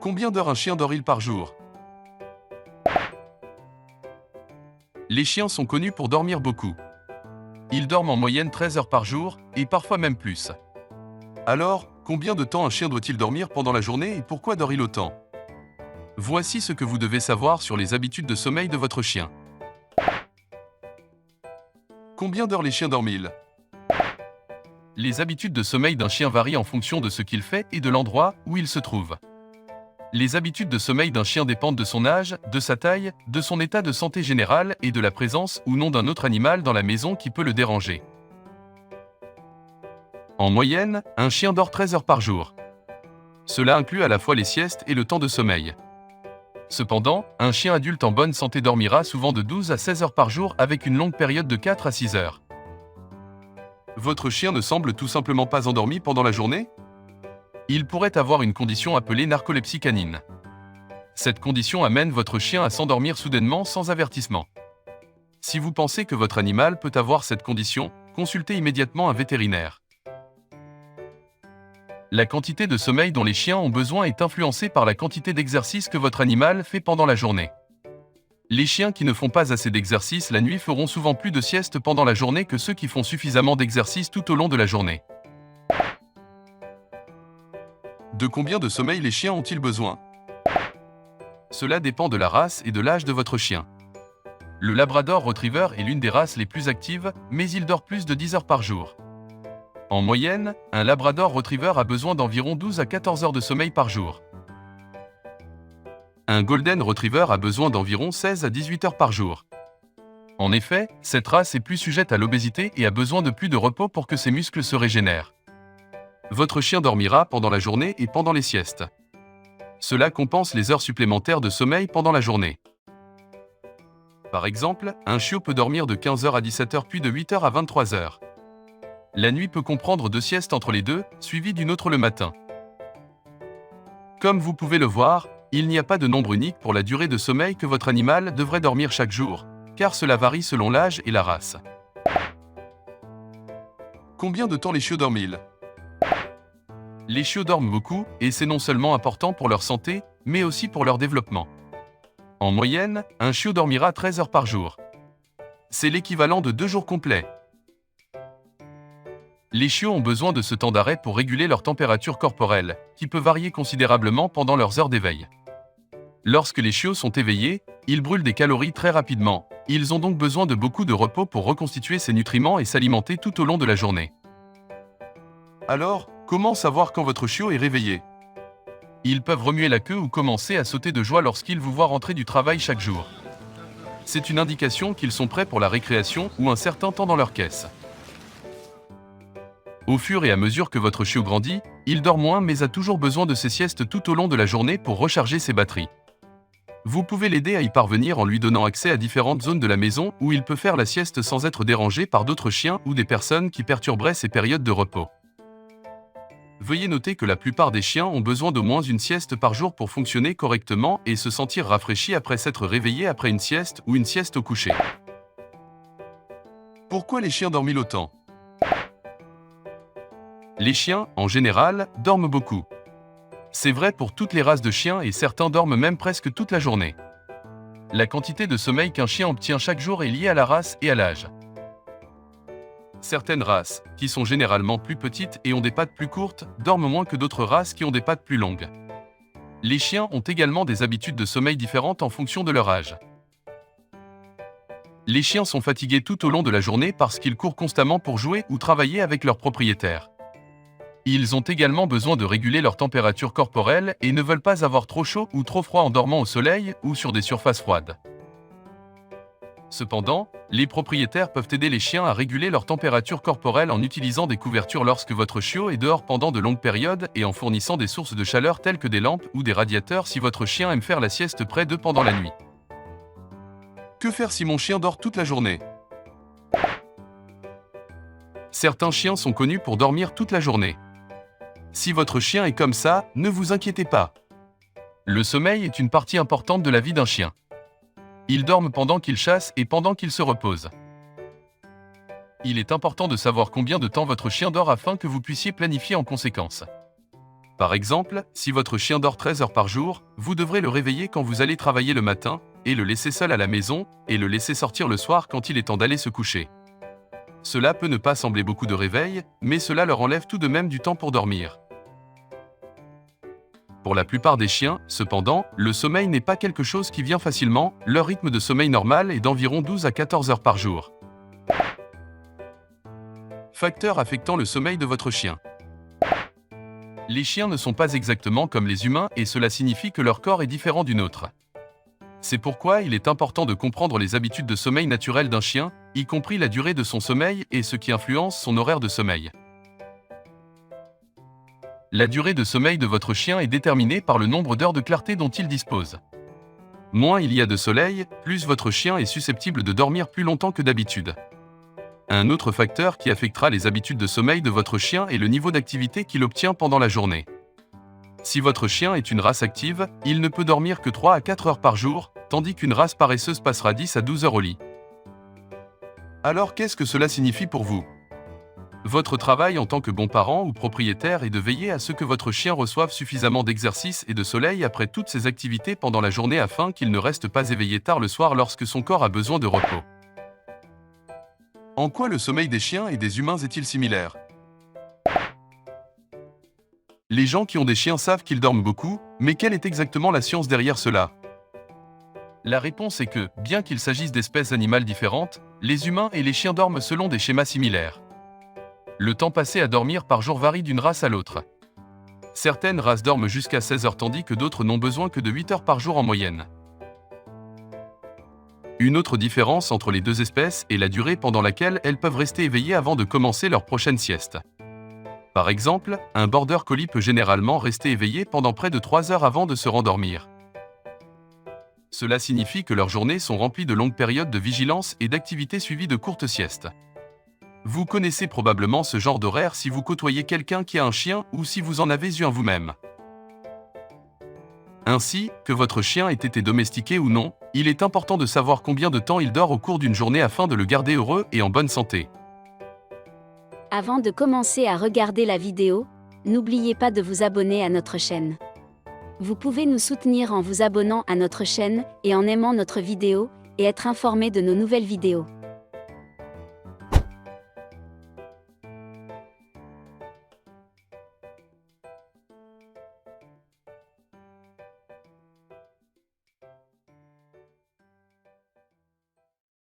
Combien d'heures un chien dort-il par jour? Les chiens sont connus pour dormir beaucoup. Ils dorment en moyenne 13 heures par jour, et parfois même plus. Alors, combien de temps un chien doit-il dormir pendant la journée et pourquoi dort-il autant? Voici ce que vous devez savoir sur les habitudes de sommeil de votre chien. Combien d'heures les chiens dorment-ils? Les habitudes de sommeil d'un chien varient en fonction de ce qu'il fait et de l'endroit où il se trouve. Les habitudes de sommeil d'un chien dépendent de son âge, de sa taille, de son état de santé général et de la présence ou non d'un autre animal dans la maison qui peut le déranger. En moyenne, un chien dort 13 heures par jour. Cela inclut à la fois les siestes et le temps de sommeil. Cependant, un chien adulte en bonne santé dormira souvent de 12 à 16 heures par jour avec une longue période de 4 à 6 heures. Votre chien ne semble tout simplement pas endormi pendant la journée? Il pourrait avoir une condition appelée narcolepsie canine. Cette condition amène votre chien à s'endormir soudainement sans avertissement. Si vous pensez que votre animal peut avoir cette condition, consultez immédiatement un vétérinaire. La quantité de sommeil dont les chiens ont besoin est influencée par la quantité d'exercice que votre animal fait pendant la journée. Les chiens qui ne font pas assez d'exercice la nuit feront souvent plus de sieste pendant la journée que ceux qui font suffisamment d'exercice tout au long de la journée. De combien de sommeil les chiens ont-ils besoin? Cela dépend de la race et de l'âge de votre chien. Le Labrador Retriever est l'une des races les plus actives, mais il dort plus de 10 heures par jour. En moyenne, un Labrador Retriever a besoin d'environ 12 à 14 heures de sommeil par jour. Un Golden Retriever a besoin d'environ 16 à 18 heures par jour. En effet, cette race est plus sujette à l'obésité et a besoin de plus de repos pour que ses muscles se régénèrent. Votre chien dormira pendant la journée et pendant les siestes. Cela compense les heures supplémentaires de sommeil pendant la journée. Par exemple, un chiot peut dormir de 15 heures à 17 heures puis de 8 heures à 23 heures. La nuit peut comprendre 2 siestes entre les deux, suivies d'une autre le matin. Comme vous pouvez le voir, il n'y a pas de nombre unique pour la durée de sommeil que votre animal devrait dormir chaque jour, car cela varie selon l'âge et la race. Combien de temps les chiots dorment-ils? Les chiots dorment beaucoup, et c'est non seulement important pour leur santé, mais aussi pour leur développement. En moyenne, un chiot dormira 13 heures par jour. C'est l'équivalent de 2 jours complets. Les chiots ont besoin de ce temps d'arrêt pour réguler leur température corporelle, qui peut varier considérablement pendant leurs heures d'éveil. Lorsque les chiots sont éveillés, ils brûlent des calories très rapidement. Ils ont donc besoin de beaucoup de repos pour reconstituer ces nutriments et s'alimenter tout au long de la journée. Alors, comment savoir quand votre chiot est réveillé? Ils peuvent remuer la queue ou commencer à sauter de joie lorsqu'ils vous voient rentrer du travail chaque jour. C'est une indication qu'ils sont prêts pour la récréation ou un certain temps dans leur caisse. Au fur et à mesure que votre chiot grandit, il dort moins mais a toujours besoin de ses siestes tout au long de la journée pour recharger ses batteries. Vous pouvez l'aider à y parvenir en lui donnant accès à différentes zones de la maison où il peut faire la sieste sans être dérangé par d'autres chiens ou des personnes qui perturberaient ses périodes de repos. Veuillez noter que la plupart des chiens ont besoin d'au moins une sieste par jour pour fonctionner correctement et se sentir rafraîchis après s'être réveillés après une sieste ou une sieste au coucher. Pourquoi les chiens dorment autant? Les chiens, en général, dorment beaucoup. C'est vrai pour toutes les races de chiens et certains dorment même presque toute la journée. La quantité de sommeil qu'un chien obtient chaque jour est liée à la race et à l'âge. Certaines races, qui sont généralement plus petites et ont des pattes plus courtes, dorment moins que d'autres races qui ont des pattes plus longues. Les chiens ont également des habitudes de sommeil différentes en fonction de leur âge. Les chiens sont fatigués tout au long de la journée parce qu'ils courent constamment pour jouer ou travailler avec leurs propriétaires. Ils ont également besoin de réguler leur température corporelle et ne veulent pas avoir trop chaud ou trop froid en dormant au soleil ou sur des surfaces froides. Cependant, les propriétaires peuvent aider les chiens à réguler leur température corporelle en utilisant des couvertures lorsque votre chiot est dehors pendant de longues périodes et en fournissant des sources de chaleur telles que des lampes ou des radiateurs si votre chien aime faire la sieste près d'eux pendant la nuit. Que faire si mon chien dort toute la journée? Certains chiens sont connus pour dormir toute la journée. Si votre chien est comme ça, ne vous inquiétez pas. Le sommeil est une partie importante de la vie d'un chien. Ils dorment pendant qu'ils chassent et pendant qu'ils se reposent. Il est important de savoir combien de temps votre chien dort afin que vous puissiez planifier en conséquence. Par exemple, si votre chien dort 13 heures par jour, vous devrez le réveiller quand vous allez travailler le matin, et le laisser seul à la maison, et le laisser sortir le soir quand il est temps d'aller se coucher. Cela peut ne pas sembler beaucoup de réveil, mais cela leur enlève tout de même du temps pour dormir. Pour la plupart des chiens, cependant, le sommeil n'est pas quelque chose qui vient facilement, leur rythme de sommeil normal est d'environ 12 à 14 heures par jour. Facteurs affectant le sommeil de votre chien. Les chiens ne sont pas exactement comme les humains et cela signifie que leur corps est différent du nôtre. C'est pourquoi il est important de comprendre les habitudes de sommeil naturelles d'un chien, y compris la durée de son sommeil et ce qui influence son horaire de sommeil. La durée de sommeil de votre chien est déterminée par le nombre d'heures de clarté dont il dispose. Moins il y a de soleil, plus votre chien est susceptible de dormir plus longtemps que d'habitude. Un autre facteur qui affectera les habitudes de sommeil de votre chien est le niveau d'activité qu'il obtient pendant la journée. Si votre chien est une race active, il ne peut dormir que 3 à 4 heures par jour, tandis qu'une race paresseuse passera 10 à 12 heures au lit. Alors qu'est-ce que cela signifie pour vous ? Votre travail en tant que bon parent ou propriétaire est de veiller à ce que votre chien reçoive suffisamment d'exercice et de soleil après toutes ses activités pendant la journée afin qu'il ne reste pas éveillé tard le soir lorsque son corps a besoin de repos. En quoi le sommeil des chiens et des humains est-il similaire ? Les gens qui ont des chiens savent qu'ils dorment beaucoup, mais quelle est exactement la science derrière cela ? La réponse est que, bien qu'il s'agisse d'espèces animales différentes, les humains et les chiens dorment selon des schémas similaires. Le temps passé à dormir par jour varie d'une race à l'autre. Certaines races dorment jusqu'à 16 heures tandis que d'autres n'ont besoin que de 8 heures par jour en moyenne. Une autre différence entre les deux espèces est la durée pendant laquelle elles peuvent rester éveillées avant de commencer leur prochaine sieste. Par exemple, un border collie peut généralement rester éveillé pendant près de 3 heures avant de se rendormir. Cela signifie que leurs journées sont remplies de longues périodes de vigilance et d'activités suivies de courtes siestes. Vous connaissez probablement ce genre d'horaire si vous côtoyez quelqu'un qui a un chien ou si vous en avez eu un vous-même. Ainsi, que votre chien ait été domestiqué ou non, il est important de savoir combien de temps il dort au cours d'une journée afin de le garder heureux et en bonne santé. Avant de commencer à regarder la vidéo, n'oubliez pas de vous abonner à notre chaîne. Vous pouvez nous soutenir en vous abonnant à notre chaîne et en aimant notre vidéo, et être informé de nos nouvelles vidéos.